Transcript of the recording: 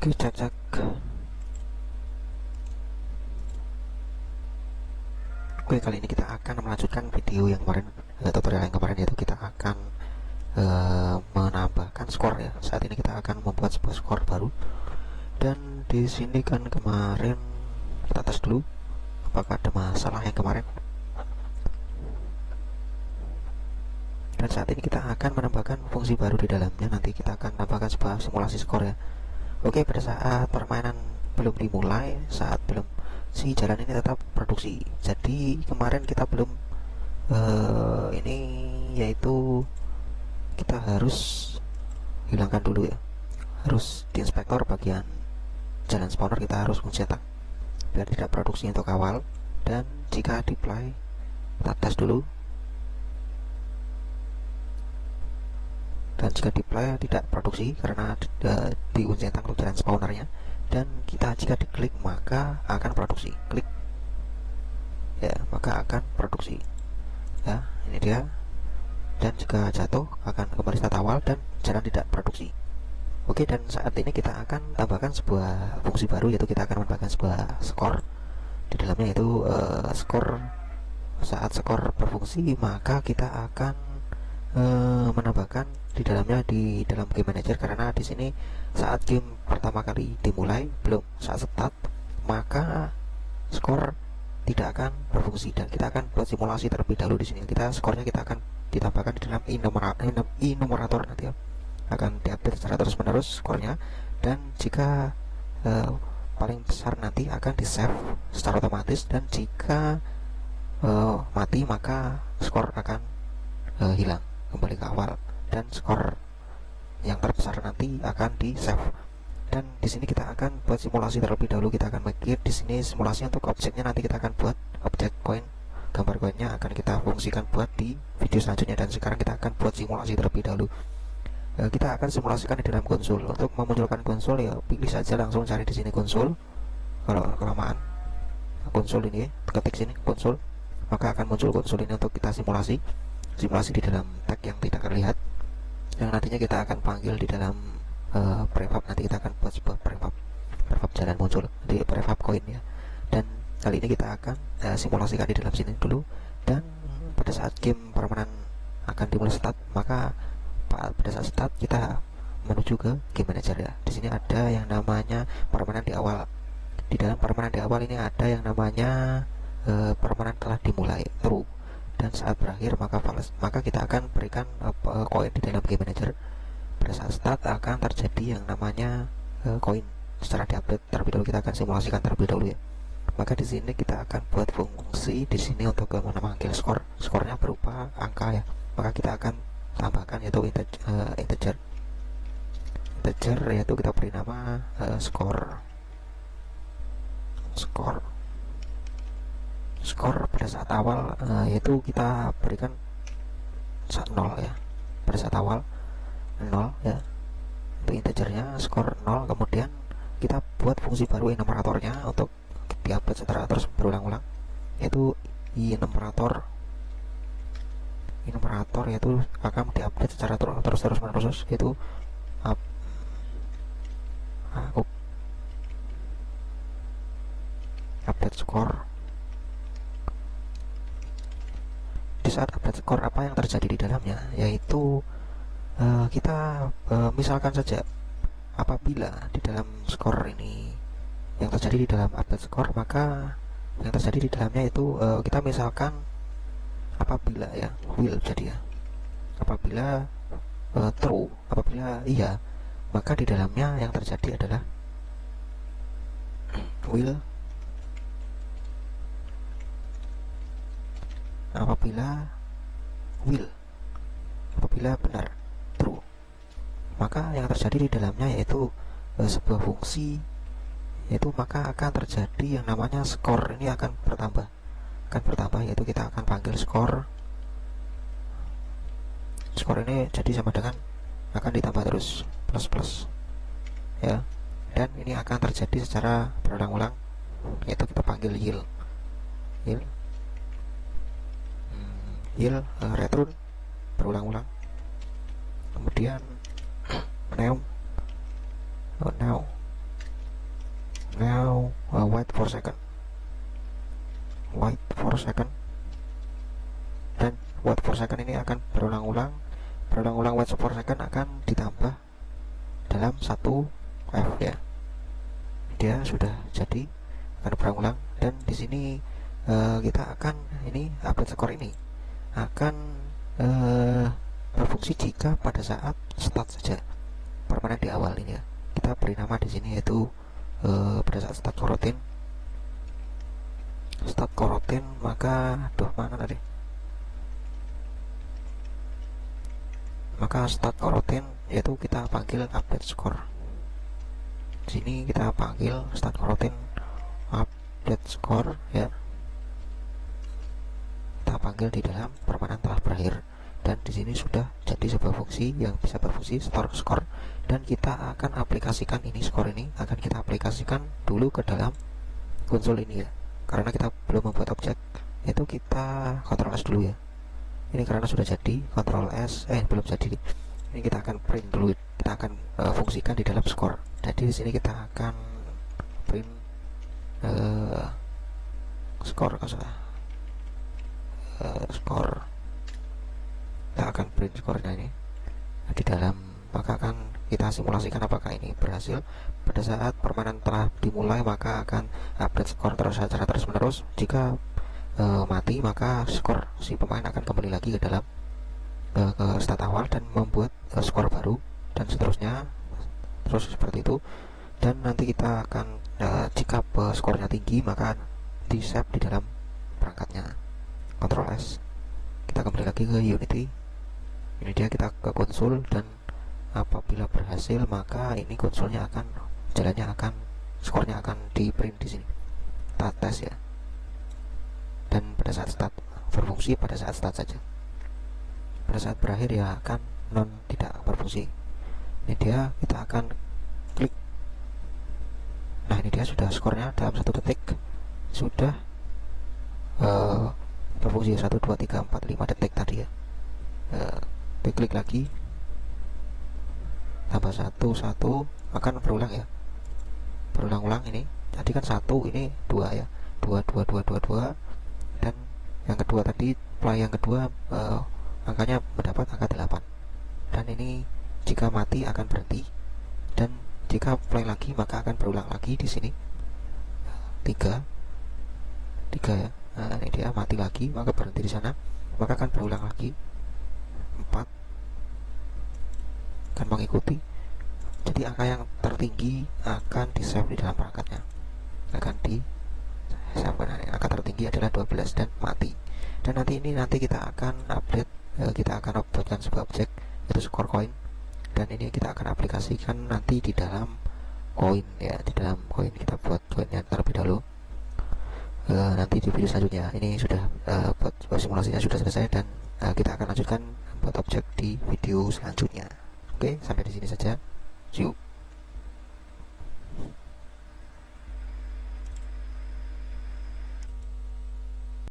Oke, cek. Oke, kali ini kita akan melanjutkan video yang kemarin, tutorial yang kemarin, yaitu kita akan menambahkan skor ya. Saat ini kita akan membuat sebuah skor baru. Dan di sini kan kemarin kita tes dulu apakah ada masalah yang kemarin. Dan saat ini kita akan menambahkan fungsi baru di dalamnya. Nanti kita akan tambahkan sebuah simulasi skor ya. Oke, pada saat permainan belum dimulai, saat belum si jalan ini tetap produksi. Jadi kemarin kita belum ini, yaitu kita harus hilangkan dulu ya. Harus di inspektor bagian jalan spawner kita harus mencetak biar tidak produksi untuk awal. Dan jika di play, kita tes dulu. Dan jika di play tidak produksi karena diuncentang untuk jalan spawnernya. Dan kita jika diklik maka akan produksi, klik ya maka akan produksi ya, ini dia. Dan jika jatuh akan kembali start awal dan jalan tidak produksi. Oke, dan saat ini kita akan tambahkan sebuah fungsi baru, yaitu kita akan menambahkan sebuah skor di dalamnya, yaitu skor. Saat skor berfungsi maka kita akan menambahkan di dalamnya di dalam game manager, karena di sini saat game pertama kali dimulai, belum saat start, maka skor tidak akan berfungsi. Dan kita akan buat simulasi terlebih dahulu. Di sini kita skornya kita akan ditambahkan di dalam enumerator, nanti ya akan diupdate secara terus menerus skornya. Dan jika paling besar nanti akan di save secara otomatis, dan jika mati maka skor akan hilang kembali ke awal, dan skor yang terbesar nanti akan di save. Dan di sini kita akan buat simulasi terlebih dahulu. Kita akan make di sini simulasi untuk objeknya, nanti kita akan buat objek koin, gambar koinnya akan kita fungsikan buat di video selanjutnya. Dan sekarang kita akan buat simulasi terlebih dahulu. Kita akan simulasikan di dalam konsol. Untuk memunculkan konsol ya pilih saja, langsung cari di sini konsol. Kalau kelamaan konsol ini, ketik sini konsol, maka akan muncul konsol ini untuk kita simulasi di dalam tag yang tidak terlihat, yang nantinya kita akan panggil di dalam prefab. Nanti kita akan buat sebuah prefab jalan muncul di prefab koin ya. Dan kali ini kita akan simulasikan di dalam sini dulu. Dan pada saat game permanen akan dimulai start, maka pada saat start kita menuju ke game manager ya. Di sini ada yang namanya permanen di awal. Di dalam permanen di awal ini ada yang namanya permanen telah dimulai, true. Dan saat berakhir maka kita akan berikan koin di dalam game manager. Pada saat start akan terjadi yang namanya koin secara diupdate terlebih dahulu. Kita akan simulasikan terlebih dahulu ya. Maka di sini kita akan buat fungsi di sini untuk memanggil skor. Skornya berupa angka ya. Maka kita akan tambahkan yaitu integer, yaitu kita beri nama skor pada saat awal, yaitu kita berikan 0 ya. Pada saat awal 0 ya, untuk integernya skor 0. Kemudian kita buat fungsi baru enumeratornya untuk diupdate secara terus berulang-ulang, yaitu enumerator yaitu akan diupdate secara terus menerus, yaitu update skor. Di saat update skor, apa yang terjadi di dalamnya, yaitu kita misalkan saja apabila di dalam skor ini yang terjadi di dalam update skor, maka yang terjadi di dalamnya itu kita misalkan apabila ya will, jadi ya apabila true, apabila iya, maka di dalamnya yang terjadi adalah will. Apabila benar, true, maka yang terjadi di dalamnya yaitu sebuah fungsi, yaitu maka akan terjadi yang namanya skor. Ini akan bertambah, yaitu kita akan panggil skor ini jadi sama dengan akan ditambah terus plus ya. Dan ini akan terjadi secara berulang-ulang, yaitu kita panggil yield return berulang-ulang. Kemudian now wait for second, wait for second, dan wait for second ini akan berulang-ulang wait for second akan ditambah dalam satu F ya. Dia sudah jadi, akan berulang-ulang. Dan di sini kita akan ini update skor ini akan berfungsi jika pada saat start saja, permanen di awal ini ya. Kita beri nama di sini yaitu pada saat start coroutine, maka mana tadi, maka start coroutine yaitu kita panggil update score. Di sini kita panggil start coroutine update score ya, kita panggil di dalam permanen telah berakhir. Dan di sini sudah jadi sebuah fungsi yang bisa berfungsi store score, dan kita akan aplikasikan ini skor ini akan kita aplikasikan dulu ke dalam konsol ini ya, karena kita belum membuat objek. Itu kita Ctrl S dulu ya. Ini karena sudah jadi Ctrl S, belum jadi. Ini kita akan print dulu, kita akan fungsikan di dalam skor. Jadi di sini kita akan print skor, skor. Kita akan print skornya ini di dalam, maka akan kita simulasikan apakah ini berhasil. Pada saat permainan telah dimulai, maka akan update skor secara terus menerus. Jika mati, maka skor si pemain akan kembali lagi ke dalam ke stat awal dan membuat skor baru, dan seterusnya terus seperti itu. Dan nanti kita akan jika skornya tinggi, maka di save di dalam perangkatnya. Ctrl S, kita kembali lagi ke Unity. Ini dia, kita ke konsol, dan apabila berhasil maka ini konsolnya akan jalannya skornya akan di print di sini, tes ya. Dan pada saat start berfungsi pada saat start saja, pada saat berakhir ya akan tidak berfungsi. Ini dia, kita akan klik. Nah ini dia sudah skornya dalam 1 detik sudah berfungsi 1, 2, 3, 4, 5 detik tadi ya. Klik lagi, tambah 1 akan berulang ya, berulang-ulang. Ini tadi kan 1, ini 2 ya, 2, dan yang kedua tadi play yang kedua angkanya mendapat angka 8. Dan ini jika mati akan berhenti, dan jika play lagi maka akan berulang lagi di sini 3 ya. Nah ini dia, mati lagi maka berhenti di sana, maka akan berulang lagi 4 akan mengikuti. Jadi angka yang tertinggi akan di save di dalam perangkatnya, akan di save. Angka tertinggi adalah 12 dan mati. Dan nanti kita akan update, kita akan uploadkan sebuah objek yaitu score coin, dan ini kita akan aplikasikan nanti di dalam koin ya, di dalam koin. Kita buat koinnya terlebih dahulu. Nanti di video selanjutnya, ini sudah buat simulasinya sudah selesai, dan kita akan lanjutkan buat objek di video selanjutnya. Oke, sampai di sini saja. See you.